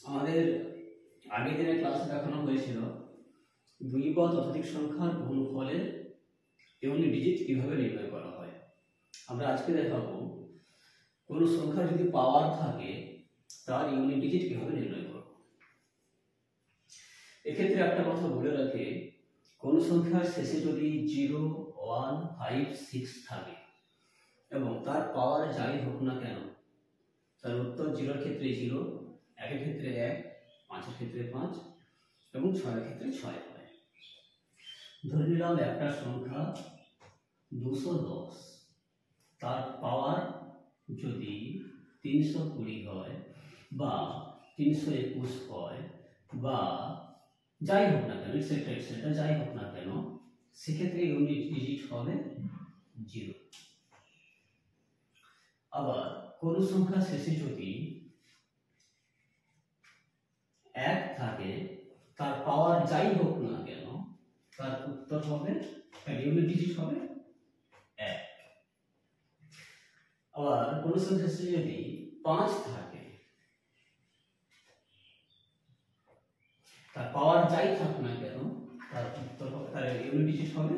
আমাদের আগের দিনের ক্লাসে দেখানো হয়েছিল দুই বা ততোধিক সংখ্যার গুণফলের ইউনিট ডিজিট কিভাবে নির্ণয় করা হয়। আমরা আজকে দেখাবো কোন সংখ্যার যদি পাওয়ার থাকে তার ইউনিট ডিজিট কিভাবে নির্ণয় করব। এক্ষেত্রে একটা কথা বলে রাখি, কোন সংখ্যার শেষে যদি 0, 1, 5, 6 থাকে এবং তার পাওয়ার যাই হোক না কেন, তার উত্তর 0 এর ক্ষেত্রে 0, 1 এর ক্ষেত্রে 1, 5 এর ক্ষেত্রে 5 এবং 6 এর ক্ষেত্রে 6 হয়। ধরে নিলাম একটা সংখ্যা 210, তার পাওয়ার যদি 320 হয় বা 321 হয় বা যাই হোক না কেন, এটসেট্রা যাই হোক না কেন, সেক্ষেত্রে ইউনিট ডিজিট হবে 0। আবার কোন সংখ্যা শেষে যদি 1 থাকে, তার পাওয়ার যাই হোক না কেন, তার উত্তর হবে, তার ইউনিট ডিজিট হবে 1। আবার কোন সংখ্যা শেষে যদি 5 থাকে, তার পাওয়ার যাই থাক না কেন, তার উত্তর হবে, তার ইউনিট ডিজিট হবে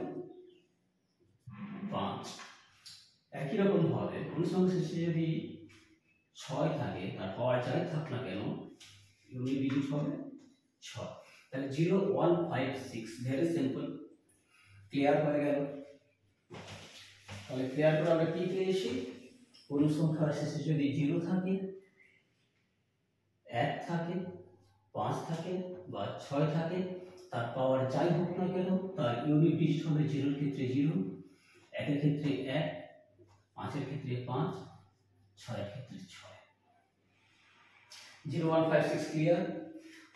5। একই রকম ভাবে কোন সংখ্যা শেষে যদি 6 থাকে, তার পাওয়ার যাই থাক না কেন, ইউনিট ডিজিট হবে 6। তাহলে 0, 1, 5, 6 ভেরি সিম্পল, ক্লিয়ার হয়ে গেল। তাহলে ক্লিয়ার করে আমরা কি পেয়েছি, কোন সংখ্যার শেষে যদি 0 থাকে, 1 থাকে, 5 থাকে বা 6 থাকে, তার পাওয়ার যাই হোক না কেন, তার ইউনিট ডিজিট হবে 0 এর ক্ষেত্রে 0, 1 এর ক্ষেত্রে 1, 5 এর ক্ষেত্রে 5, 6 এর ক্ষেত্রে 6। 0, 1, 5, 6 ক্লিয়ার।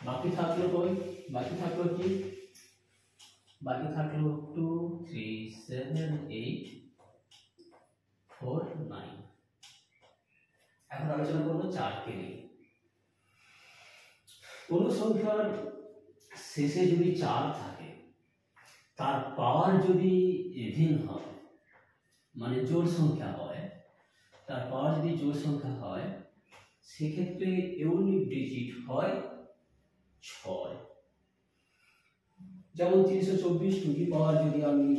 বাকি থাকলো কই, বাকি থাকলো কি, বাকি থাকলো 2, 3, 7, 8, 4, 9। এখন আলোচনা করবো 4 কে নিয়ে। কোন সংখ্যার শেষে যদি 4 থাকে, তার পাওয়ার যদি ইভেন হয়, মানে জোড় সংখ্যা হয়, তার পাওয়ার যদি জোড় সংখ্যা হয়, সেক্ষেত্রে ইউনিট ডিজিট হয় 6। যেমন 324 টু দি পাওয়ার যদি আমি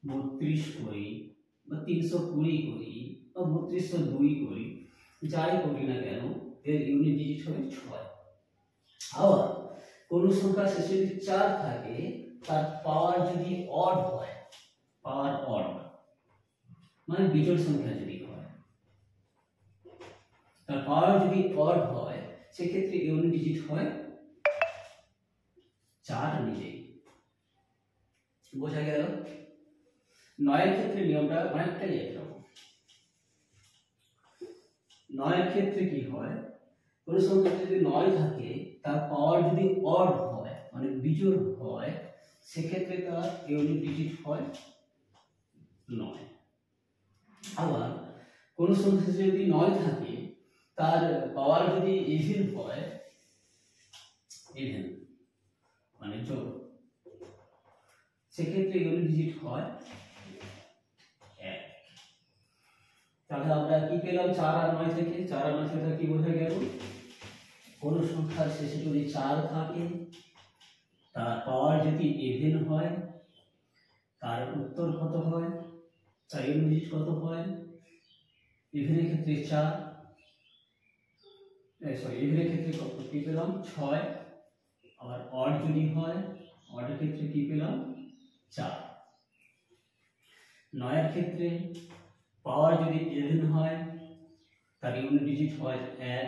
32 করি বা 320 করি বা 3202 করি, যাই করি না কেন, এর ইউনিট ডিজিট হবে 6। আবার কোন সংখ্যা শেষে যদি 4 থাকে, তার পাওয়ার যদি অড হয়, পাওয়ার অড মানে বিজোড় সংখ্যা যদি হয়, তার পাওয়ার যদি অড হয়, সেক্ষেত্রে ইউনিট ডিজিট হয় 4 নিজেই। বোঝা গেল? 9 এর ক্ষেত্রে নিয়মটা অনেকটাই একরকম। 9 এর ক্ষেত্রে কি হয়, কোন সংখ্যা যদি 9 থাকে, তার পাওয়ার যদি অড হয় মানে বিজোড় হয়, সেক্ষেত্রে তার ইউনিট ডিজিট হয় 9। আবার কোন সংখ্যা যদি 9 থাকে, তার পাওয়ার যদি ইভেন হয়, ইভেন মানে জোড়, সেক্ষেত্রে ইউনিট ডিজিট হয় 1। তাহলে আমরা কি পেলাম 4 আর 9 থেকে? 4 আর 9 থেকে কি বোঝা গেল, কোন সংখ্যার শেষে যদি 4 থাকে, তার পাওয়ার যদি ইভেন হয়, তার উত্তর কত হয়, তার ইউনিট ডিজিট কত হয়, ইভেনের ক্ষেত্রে 4, ইভেনের ক্ষেত্রে কত কি পেলাম 6। আবার অড যদি হয়, অডের ক্ষেত্রে কি পেলাম 4। 9 এর ক্ষেত্রে পাওয়ার যদি ইভেন হয়, তার ইউনিট ডিজিট হয় 1।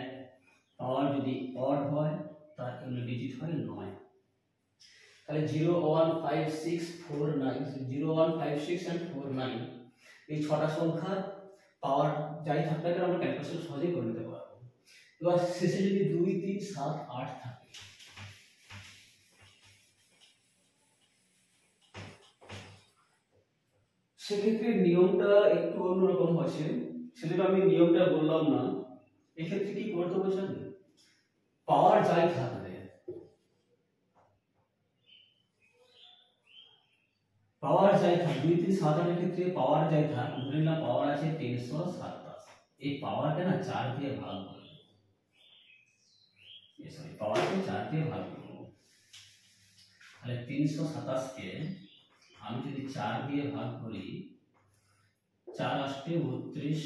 পাওয়ার যদি অড হয়, তার ইউনিট ডিজিট হয় 9। তাহলে 0, 1, 5, 6, 4, 9, 0, 1, 5, 6 and 4, 9 এই 6টা সংখ্যার পাওয়ার যাই থাকলে আমরা ক্যালকুলেশন সহজেই করে নিতে পারবো। এবার শেষে যদি 2, 3, 7, 8 থাকে, সেক্ষেত্রে নিয়মটা একটু অন্যরকম আছে, সেজন্য আমি নিয়মটা বললাম না। এক্ষেত্রে কি করতে হবে জানেন, পাওয়ার যাই থাকবে, পাওয়ার যাই থাক 2, 3, 7, 8 এর ক্ষেত্রে পাওয়ার যাই থাক, ধরে নিলাম পাওয়ার আছে 327, এই পাওয়ারটা না 4 দিয়ে ভাগ করবে, সরি পাওয়ারকে 4 দিয়ে ভাগ করব, তাহলে 327 কে আমি যদি 4 দিয়ে ভাগ করি, 4 আসতে 32,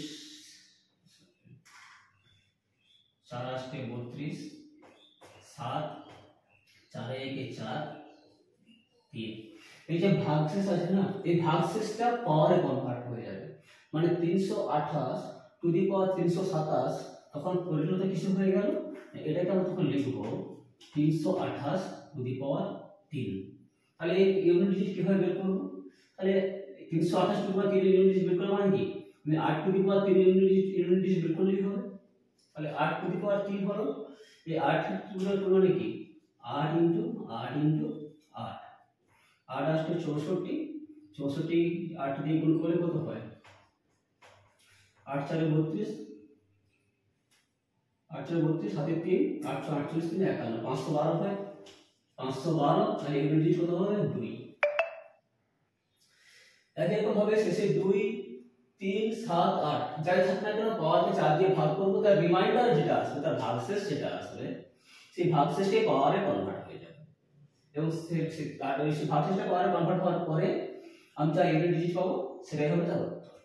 4 আসতে 32, 7, 4 একে 4, 3। এই যে ভাগশেষ আছে না, এই ভাগশেষটা পাওয়ারে কনভার্ট হয়ে যাবে, মানে 328 টু দি পাওয়ার 327 তখন পরিণত কিছু হয়ে গেল, এটাকে আমরা তখন লিখব 328 টু দি পাওয়ার 3। তাহলে এই ইউনিট ডিজিট কিভাবে বের করব? তাহলে 328 to the power 3 unit digit বের করা মানে কি, তুমি 8 to the power 3 unit digit বের করলেই হবে। তাহলে 8 টু দি পাওয়ার 3 হলো, এই 8 টু দি পাওয়ার মানে কি 8 ইনটু 8 ইনটু 8, 8 আসলে 64, 64 8 দিয়ে গুণ করলে কত হয়, 8 4 32, 8 4 32, 7 3, 8 48 3 51, 512 হয়, 512। তাহলে ইউনিট ডিজিট কত হবে 2। একইরকম ভাবে শেষে 2 3 7 8 যাই থাক না কেন পাওয়ারকে 4 দিয়ে ভাগ করব, তার রিমাইন্ডার যেটা আসবে, তার ভাগশেষ যেটা আসবে, সেই ভাগশেষকে পাওয়ারে কনভার্ট হয়ে যাবে, এবং সেই ভাগশেষটা পাওয়ারে কনভার্ট হওয়ার পরে আমি যা ইউনিট ডিজিট পাবো সেটাই হবে তার উত্তর।